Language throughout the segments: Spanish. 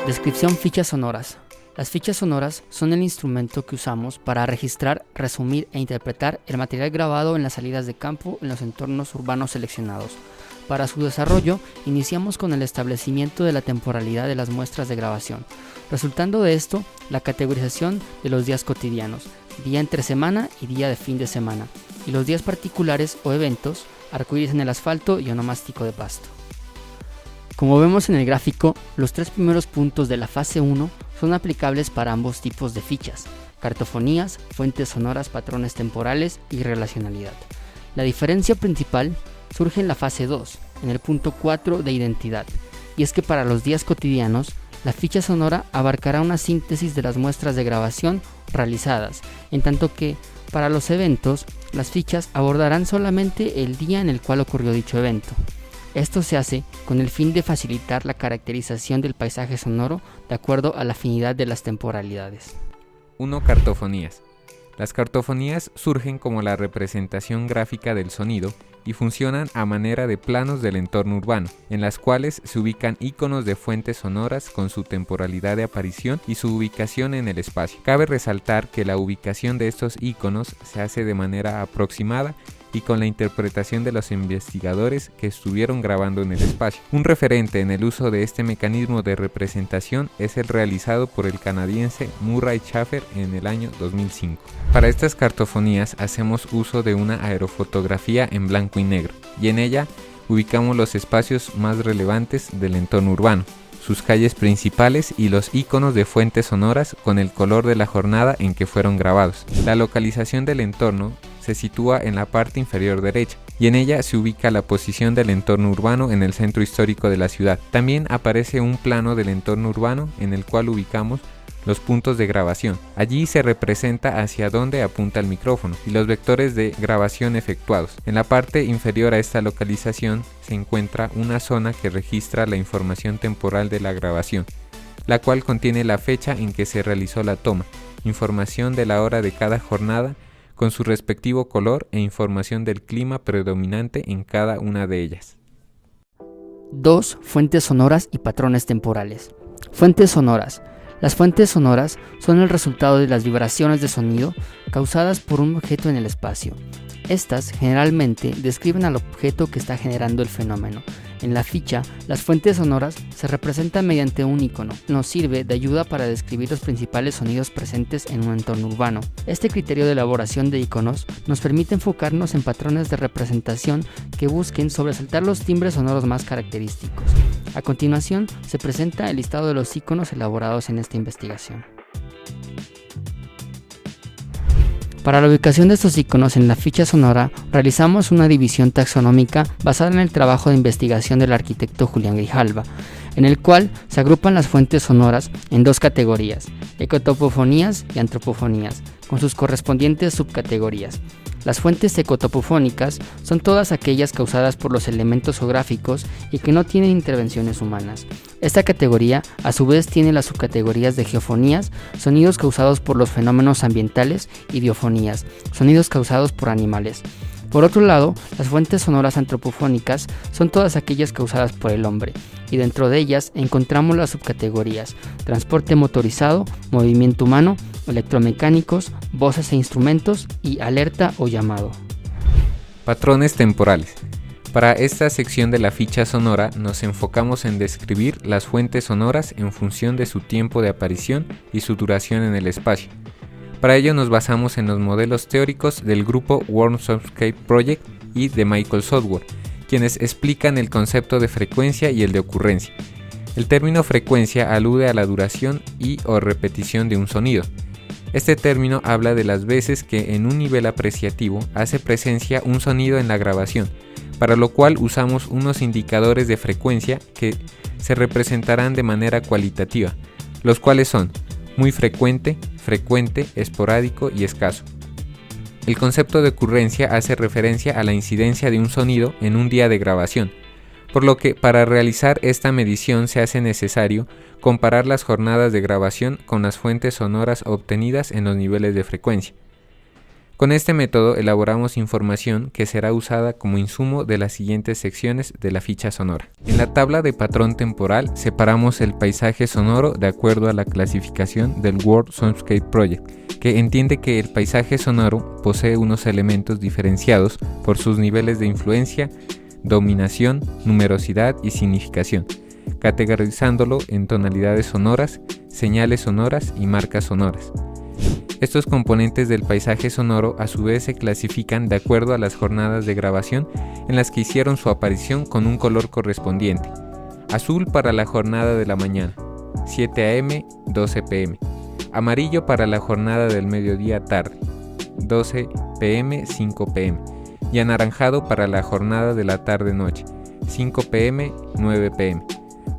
Descripción: fichas sonoras. Las fichas sonoras son el instrumento que usamos para registrar, resumir e interpretar el material grabado en las salidas de campo en los entornos urbanos seleccionados. Para su desarrollo, iniciamos con el establecimiento de la temporalidad de las muestras de grabación, resultando de esto la categorización de los días cotidianos, día entre semana y día de fin de semana, y los días particulares o eventos, arcoíris en el asfalto y onomástico de pasto. Como vemos en el gráfico, los tres primeros puntos de la fase 1 son aplicables para ambos tipos de fichas: cartofonías, fuentes sonoras, patrones temporales y relacionalidad. La diferencia principal surge en la fase 2, en el punto 4 de identidad, y es que para los días cotidianos, la ficha sonora abarcará una síntesis de las muestras de grabación realizadas, en tanto que para los eventos, las fichas abordarán solamente el día en el cual ocurrió dicho evento. Esto se hace con el fin de facilitar la caracterización del paisaje sonoro de acuerdo a la afinidad de las temporalidades. 1. Cartofonías. Las cartofonías surgen como la representación gráfica del sonido y funcionan a manera de planos del entorno urbano, en las cuales se ubican iconos de fuentes sonoras con su temporalidad de aparición y su ubicación en el espacio. Cabe resaltar que la ubicación de estos iconos se hace de manera aproximada y con la interpretación de los investigadores que estuvieron grabando en el espacio. Un referente en el uso de este mecanismo de representación es el realizado por el canadiense Murray Schafer en el año 2005. Para estas cartofonías hacemos uso de una aerofotografía en blanco y negro, y en ella ubicamos los espacios más relevantes del entorno urbano, sus calles principales y los iconos de fuentes sonoras con el color de la jornada en que fueron grabados. La localización del entorno se sitúa en la parte inferior derecha, y en ella se ubica la posición del entorno urbano en el centro histórico de la ciudad. También aparece un plano del entorno urbano en el cual ubicamos los puntos de grabación. Allí se representa hacia dónde apunta el micrófono y los vectores de grabación efectuados. En la parte inferior a esta localización se encuentra una zona que registra la información temporal de la grabación, la cual contiene la fecha en que se realizó la toma, información de la hora de cada jornada con su respectivo color e información del clima predominante en cada una de ellas. 2. Fuentes sonoras y patrones temporales. Fuentes sonoras. Las fuentes sonoras son el resultado de las vibraciones de sonido causadas por un objeto en el espacio. Estas generalmente describen al objeto que está generando el fenómeno. En la ficha, las fuentes sonoras se representan mediante un icono. Nos sirve de ayuda para describir los principales sonidos presentes en un entorno urbano. Este criterio de elaboración de iconos nos permite enfocarnos en patrones de representación que busquen sobresaltar los timbres sonoros más característicos. A continuación, se presenta el listado de los iconos elaborados en esta investigación. Para la ubicación de estos iconos en la ficha sonora, realizamos una división taxonómica basada en el trabajo de investigación del arquitecto Julián Grijalva, en el cual se agrupan las fuentes sonoras en dos categorías: ecotopofonías y antropofonías, con sus correspondientes subcategorías. Las fuentes ecotopofónicas son todas aquellas causadas por los elementos geográficos y que no tienen intervenciones humanas. Esta categoría a su vez tiene las subcategorías de geofonías, sonidos causados por los fenómenos ambientales, y diofonías, sonidos causados por animales. Por otro lado, las fuentes sonoras antropofónicas son todas aquellas causadas por el hombre, y dentro de ellas encontramos las subcategorías: transporte motorizado, movimiento humano, electromecánicos, voces e instrumentos, y alerta o llamado. Patrones temporales. Para esta sección de la ficha sonora nos enfocamos en describir las fuentes sonoras en función de su tiempo de aparición y su duración en el espacio. Para ello nos basamos en los modelos teóricos del grupo World Soundscape Project y de Michael Southworth, quienes explican el concepto de frecuencia y el de ocurrencia. El término frecuencia alude a la duración y o repetición de un sonido. Este término habla de las veces que en un nivel apreciativo hace presencia un sonido en la grabación, para lo cual usamos unos indicadores de frecuencia que se representarán de manera cualitativa, los cuales son muy frecuente, frecuente, esporádico y escaso. El concepto de ocurrencia hace referencia a la incidencia de un sonido en un día de grabación, por lo que para realizar esta medición se hace necesario comparar las jornadas de grabación con las fuentes sonoras obtenidas en los niveles de frecuencia. Con este método elaboramos información que será usada como insumo de las siguientes secciones de la ficha sonora. En la tabla de patrón temporal separamos el paisaje sonoro de acuerdo a la clasificación del World Soundscape Project, que entiende que el paisaje sonoro posee unos elementos diferenciados por sus niveles de influencia, dominación, numerosidad y significación, categorizándolo en tonalidades sonoras, señales sonoras y marcas sonoras. Estos componentes del paisaje sonoro a su vez se clasifican de acuerdo a las jornadas de grabación en las que hicieron su aparición con un color correspondiente. Azul para la jornada de la mañana, 7 am, 12 pm. Amarillo para la jornada del mediodía tarde, 12 pm, 5 pm. Y anaranjado para la jornada de la tarde-noche, 5 pm, 9 pm.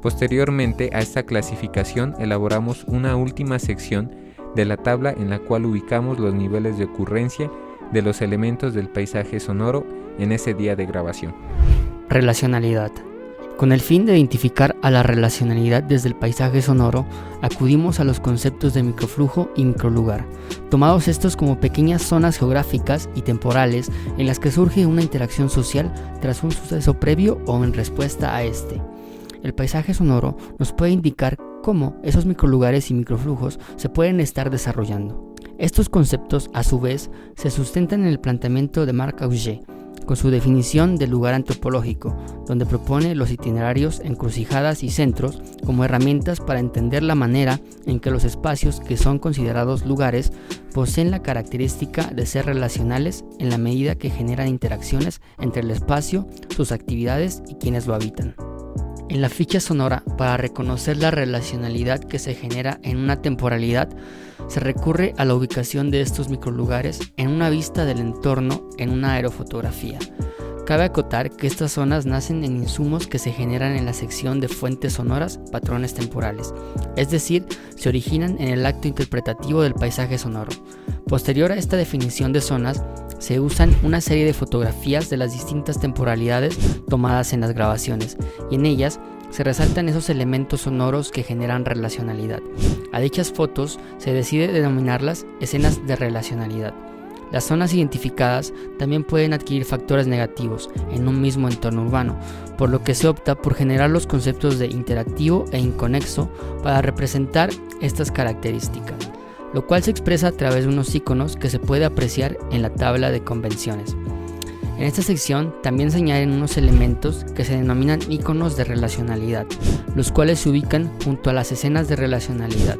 Posteriormente a esta clasificación elaboramos una última sección de la tabla en la cual ubicamos los niveles de ocurrencia de los elementos del paisaje sonoro en ese día de grabación. Relacionalidad. Con el fin de identificar a la relacionalidad desde el paisaje sonoro, acudimos a los conceptos de microflujo y microlugar, tomados estos como pequeñas zonas geográficas y temporales en las que surge una interacción social tras un suceso previo o en respuesta a este. El paisaje sonoro nos puede indicar cómo esos microlugares y microflujos se pueden estar desarrollando. Estos conceptos, a su vez, se sustentan en el planteamiento de Marc Augé, con su definición del lugar antropológico, donde propone los itinerarios, encrucijadas y centros como herramientas para entender la manera en que los espacios que son considerados lugares poseen la característica de ser relacionales en la medida que generan interacciones entre el espacio, sus actividades y quienes lo habitan. En la ficha sonora, para reconocer la relacionalidad que se genera en una temporalidad, se recurre a la ubicación de estos microlugares en una vista del entorno en una aerofotografía. Cabe acotar que estas zonas nacen en insumos que se generan en la sección de fuentes sonoras, patrones temporales, es decir, se originan en el acto interpretativo del paisaje sonoro. Posterior a esta definición de zonas, se usan una serie de fotografías de las distintas temporalidades tomadas en las grabaciones, y en ellas se resaltan esos elementos sonoros que generan relacionalidad. A dichas fotos se decide denominarlas escenas de relacionalidad. Las zonas identificadas también pueden adquirir factores negativos en un mismo entorno urbano, por lo que se opta por generar los conceptos de interactivo e inconexo para representar estas características, lo cual se expresa a través de unos iconos que se puede apreciar en la tabla de convenciones. En esta sección también se añaden unos elementos que se denominan iconos de relacionalidad, los cuales se ubican junto a las escenas de relacionalidad.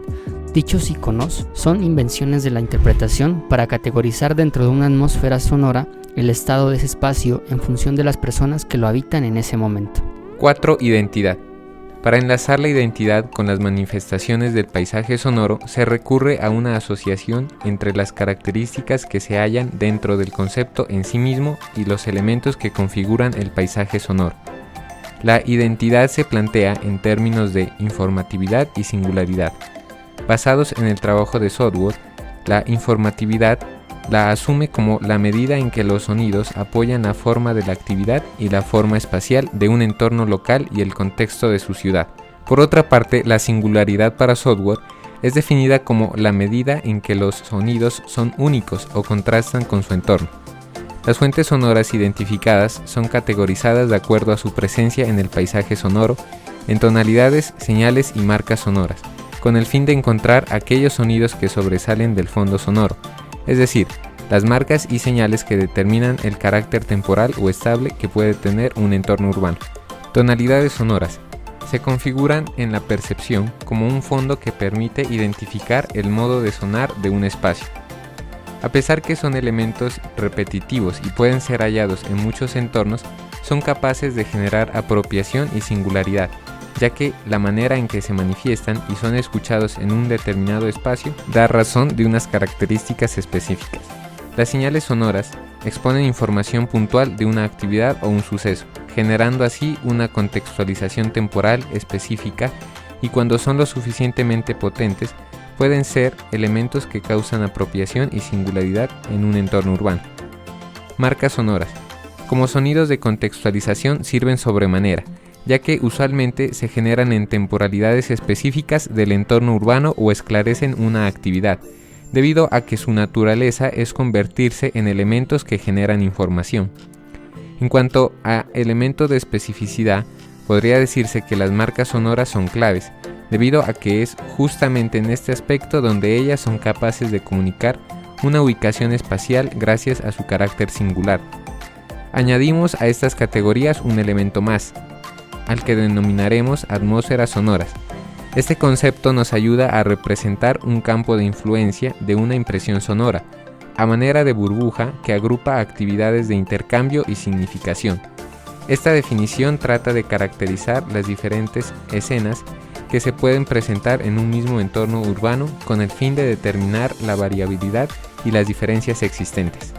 Dichos iconos son invenciones de la interpretación para categorizar dentro de una atmósfera sonora el estado de ese espacio en función de las personas que lo habitan en ese momento. 4. Identidad. Para enlazar la identidad con las manifestaciones del paisaje sonoro, se recurre a una asociación entre las características que se hallan dentro del concepto en sí mismo y los elementos que configuran el paisaje sonoro. La identidad se plantea en términos de informatividad y singularidad. Basados en el trabajo de Southworth, la informatividad la asume como la medida en que los sonidos apoyan la forma de la actividad y la forma espacial de un entorno local y el contexto de su ciudad. Por otra parte, la singularidad para Southworth es definida como la medida en que los sonidos son únicos o contrastan con su entorno. Las fuentes sonoras identificadas son categorizadas de acuerdo a su presencia en el paisaje sonoro, en tonalidades, señales y marcas sonoras, con el fin de encontrar aquellos sonidos que sobresalen del fondo sonoro, es decir, las marcas y señales que determinan el carácter temporal o estable que puede tener un entorno urbano. Tonalidades sonoras. Se configuran en la percepción como un fondo que permite identificar el modo de sonar de un espacio. A pesar que son elementos repetitivos y pueden ser hallados en muchos entornos, son capaces de generar apropiación y singularidad, ya que la manera en que se manifiestan y son escuchados en un determinado espacio da razón de unas características específicas. Las señales sonoras exponen información puntual de una actividad o un suceso, generando así una contextualización temporal específica, y cuando son lo suficientemente potentes, pueden ser elementos que causan apropiación y singularidad en un entorno urbano. Marcas sonoras. Como sonidos de contextualización sirven sobremanera, ya que usualmente se generan en temporalidades específicas del entorno urbano o esclarecen una actividad, debido a que su naturaleza es convertirse en elementos que generan información. En cuanto a elemento de especificidad, podría decirse que las marcas sonoras son claves, debido a que es justamente en este aspecto donde ellas son capaces de comunicar una ubicación espacial gracias a su carácter singular. Añadimos a estas categorías un elemento más, al que denominaremos atmósferas sonoras. Este concepto nos ayuda a representar un campo de influencia de una impresión sonora, a manera de burbuja que agrupa actividades de intercambio y significación. Esta definición trata de caracterizar las diferentes escenas que se pueden presentar en un mismo entorno urbano con el fin de determinar la variabilidad y las diferencias existentes.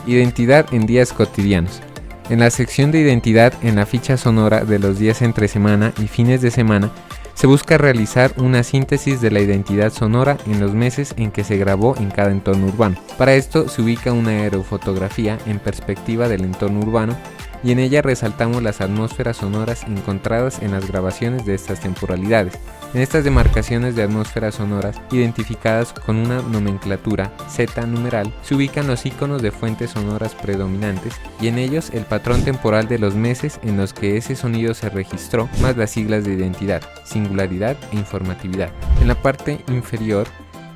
Identidad en días cotidianos. En la sección de identidad en la ficha sonora de los días entre semana y fines de semana, se busca realizar una síntesis de la identidad sonora en los meses en que se grabó en cada entorno urbano. Para esto se ubica una aerofotografía en perspectiva del entorno urbano y en ella resaltamos las atmósferas sonoras encontradas en las grabaciones de estas temporalidades. En estas demarcaciones de atmósferas sonoras, identificadas con una nomenclatura Z numeral, se ubican los iconos de fuentes sonoras predominantes y en ellos el patrón temporal de los meses en los que ese sonido se registró, más las siglas de identidad, singularidad e informatividad. En la parte inferior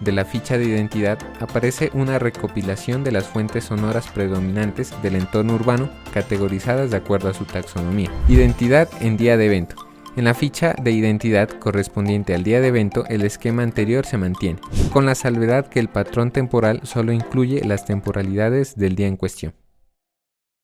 de la ficha de identidad aparece una recopilación de las fuentes sonoras predominantes del entorno urbano, categorizadas de acuerdo a su taxonomía. Identidad en día de evento. En la ficha de identidad correspondiente al día de evento, el esquema anterior se mantiene, con la salvedad que el patrón temporal solo incluye las temporalidades del día en cuestión.